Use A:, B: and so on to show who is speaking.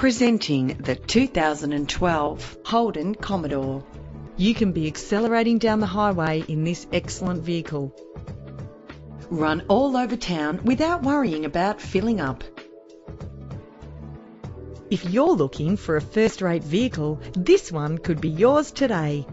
A: Presenting the 2012 Holden Commodore.
B: You can be accelerating down the highway in this excellent vehicle.
A: Run all over town without worrying about filling up.
B: If you're looking for a first-rate vehicle, this one could be yours today.